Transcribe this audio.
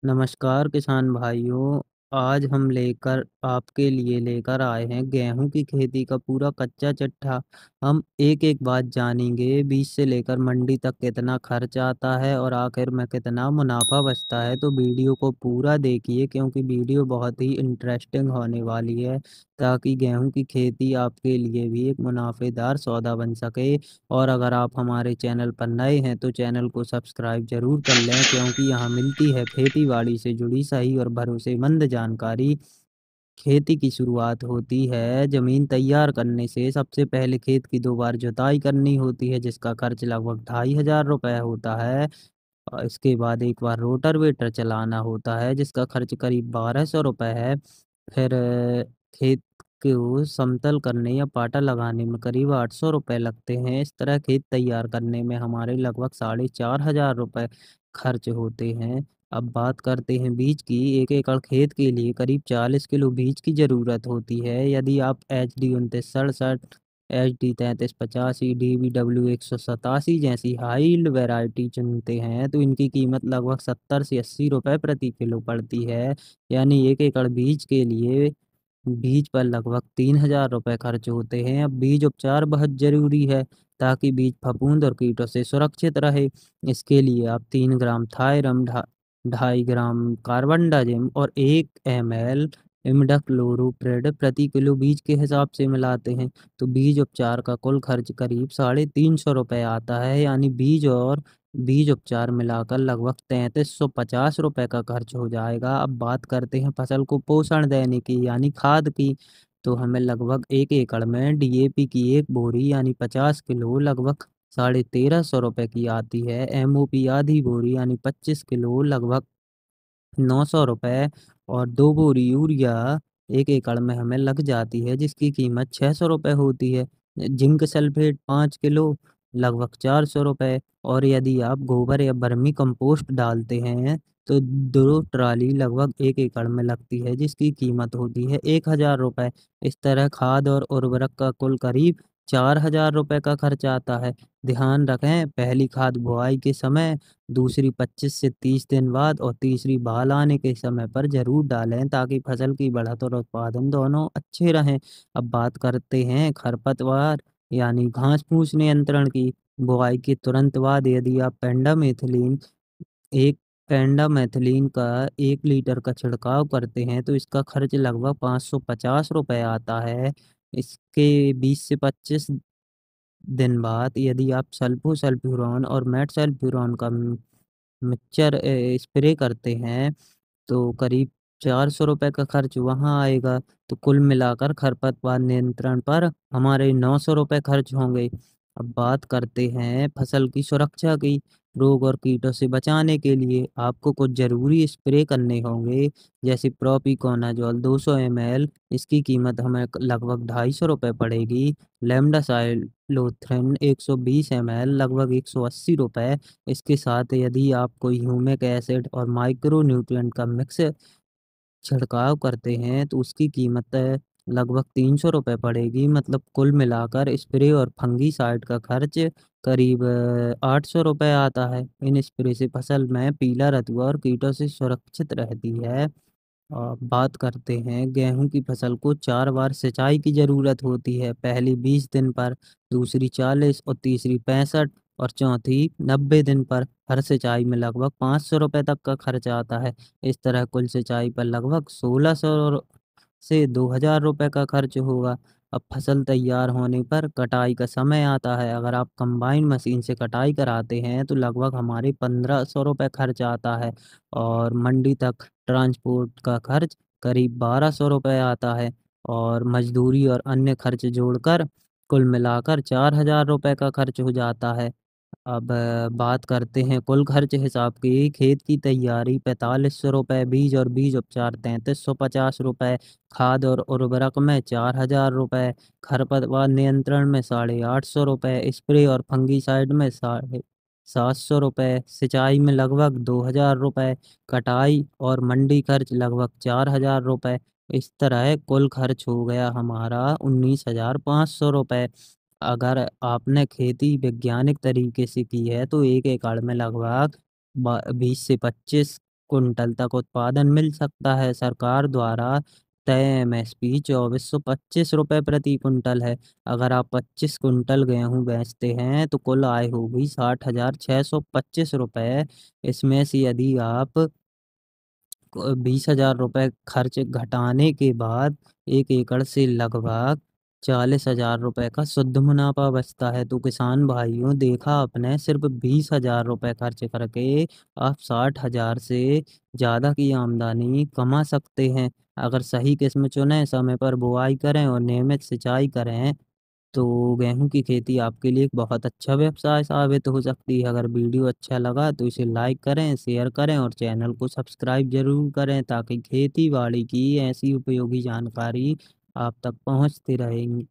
नमस्कार किसान भाइयों। आज हम लेकर आपके लिए लेकर आए हैं गेहूं की खेती का पूरा कच्चा चिट्ठा। हम एक एक बात जानेंगे, बीज से लेकर मंडी तक कितना खर्च आता है और आखिर में कितना मुनाफा बचता है। तो वीडियो को पूरा देखिए क्योंकि वीडियो बहुत ही इंटरेस्टिंग होने वाली है, ताकि गेहूं की खेती आपके लिए भी एक मुनाफेदार सौदा बन सके। और अगर आप हमारे चैनल पर नए हैं तो चैनल को सब्सक्राइब जरूर कर लें, क्योंकि यहाँ मिलती है खेतीबाड़ी से जुड़ी सही और भरोसेमंद जानकारी। खेती की शुरुआत होती है ज़मीन तैयार करने से। सबसे पहले खेत की 2 बार जुताई करनी होती है, जिसका खर्च लगभग 2500 रुपये होता है। इसके बाद एक बार रोटावेटर चलाना होता है, जिसका खर्च करीब 1200 रुपये है। फिर खेत को समतल करने या पाटा लगाने में करीब 800 रुपये लगते हैं। इस तरह खेत तैयार करने में हमारे लगभग 4500 रुपये खर्च होते हैं। अब बात करते हैं बीज की। 1 एकड़ खेत के लिए करीब 40 किलो बीज की ज़रूरत होती है। यदि आप HD 2967, HD 3385, DBW 187 जैसी हाई वैरायटी चुनते हैं तो इनकी कीमत लगभग 70 से 80 रुपये प्रति किलो पड़ती है। यानी 1 एकड़ बीज के लिए बीज पर लगभग 3000 रुपये खर्च होते हैं। अब बीज उपचार बहुत ज़रूरी है, ताकि बीज फफूंद और कीटों से सुरक्षित रहे। इसके लिए आप 3 ग्राम थायरम, 2.5 ग्राम कार्बनडाजिम और 1 ml इमिडाक्लोप्रिड प्रति किलो बीज के हिसाब से मिलाते हैं। तो बीज उपचार का कुल खर्च करीब 350 रुपये आता है। यानी बीज और बीज उपचार मिलाकर लगभग 3350 रुपये का खर्च हो जाएगा। अब बात करते हैं फसल को पोषण देने की यानी खाद की। तो हमें लगभग 1 एकड़ में DAP की एक बोरी यानी 50 किलो लगभग 1350 रुपये की आती है। MOP आधी बोरी यानी 25 किलो लगभग 900 रुपये और 2 बोरी यूरिया 1 एकड़ में हमें लग जाती है, जिसकी कीमत 600 रुपये होती है। जिंक सल्फेट 5 किलो लगभग 400 रुपये। और यदि आप गोबर या बर्मी कंपोस्ट डालते हैं तो 2 ट्राली लगभग 1 एकड़ में लगती है, जिसकी कीमत होती है 1000 रुपये। इस तरह खाद और उर्वरक का कुल करीब 4000 रुपये का खर्च आता है। ध्यान रखें, पहली खाद बुआई के समय, दूसरी 25 से 30 दिन बाद और तीसरी बहाल आने के समय पर ज़रूर डालें, ताकि फसल की बढ़त और उत्पादन दोनों अच्छे रहें। अब बात करते हैं खरपतवार यानी घास फूस नियंत्रण की। बुआई के तुरंत बाद यदि आप एक पेंडामेथलिन का 1 लीटर का छिड़काव करते हैं तो इसका खर्च लगभग 550 रुपये आता है। इसके 20 से 25 दिन बाद यदि आप सल्फोसल्फ्यूरॉन और मेटसल्फ्यूरॉन का मिक्सचर स्प्रे करते हैं तो करीब 400 रुपये का खर्च वहाँ आएगा। तो कुल मिलाकर खरपतवार नियंत्रण पर हमारे 900 रुपये खर्च होंगे। अब बात करते हैं फसल की सुरक्षा की। रोग और कीटों से बचाने के लिए आपको कुछ ज़रूरी स्प्रे करने होंगे, जैसे प्रोपिकोनाजोल 200 ml। इसकी कीमत हमें लगभग 250 रुपये पड़ेगी। लेमडासाइलोथ्रिन 120 ml लगभग 180 रुपये। इसके साथ यदि आप कोई ह्यूमिक एसिड और माइक्रो न्यूट्रिएंट का मिक्स छिड़काव करते हैं तो उसकी कीमत लगभग 300 रुपये पड़ेगी। मतलब कुल मिलाकर स्प्रे और फंगीसाइड का खर्च करीब 800 रुपये आता है। इन स्प्रे से फसल में पीला रतुआ और कीटों से सुरक्षित रहती है। बात करते हैं गेहूं की फसल को 4 बार सिंचाई की ज़रूरत होती है। पहली 20 दिन पर, दूसरी 40 और तीसरी 65 और चौथी 90 दिन पर। हर सिंचाई में लगभग 500 रुपये तक का खर्च आता है। इस तरह कुल सिंचाई पर लगभग 1600 से 2000 रुपये का खर्च होगा। अब फसल तैयार होने पर कटाई का समय आता है। अगर आप कंबाइन मशीन से कटाई कराते हैं तो लगभग हमारे 1500 रुपये खर्च आता है। और मंडी तक ट्रांसपोर्ट का खर्च करीब 1200 रुपये आता है। और मजदूरी और अन्य खर्च जोड़कर कुल मिलाकर 4000 रुपये का खर्च हो जाता है। अब बात करते हैं कुल खर्च हिसाब की। खेत की तैयारी 4500 रुपये, बीज और बीज उपचार 3350 रुपये, खाद और उर्वरक में 4000 रुपये, खरपतवार नियंत्रण में 850 रुपये, स्प्रे और फंगीसाइड में 750 रुपये, सिंचाई में लगभग 2000 रुपये, कटाई और मंडी खर्च लगभग 4000 रुपये। इस तरह कुल खर्च हो गया हमारा 19,500 रुपये। अगर आपने खेती वैज्ञानिक तरीके से की है तो 1 एकड़ में लगभग 20 से 25 कुंटल तक उत्पादन मिल सकता है। सरकार द्वारा तय एमएसपी 2425 रुपये प्रति कुंटल है। अगर आप 25 कुंटल गेहूं बेचते हैं तो कुल आय होगी 60,625 रुपये। इसमें से यदि आप 20,000 रुपये खर्च घटाने के बाद 1 एकड़ से लगभग 40,000 रुपये का शुद्ध मुनाफा बचता है। तो किसान भाइयों, देखा आपने, सिर्फ 20,000 रुपये खर्च करके आप 60,000 से ज़्यादा की आमदनी कमा सकते हैं। अगर सही किस्म चुनें, समय पर बुआई करें और नियमित सिंचाई करें तो गेहूं की खेती आपके लिए एक बहुत अच्छा व्यवसाय साबित हो सकती है। अगर वीडियो अच्छा लगा तो इसे लाइक करें, शेयर करें और चैनल को सब्सक्राइब जरूर करें ताकि खेती बाड़ी की ऐसी उपयोगी जानकारी आप तक पहुंचती रहेंगी।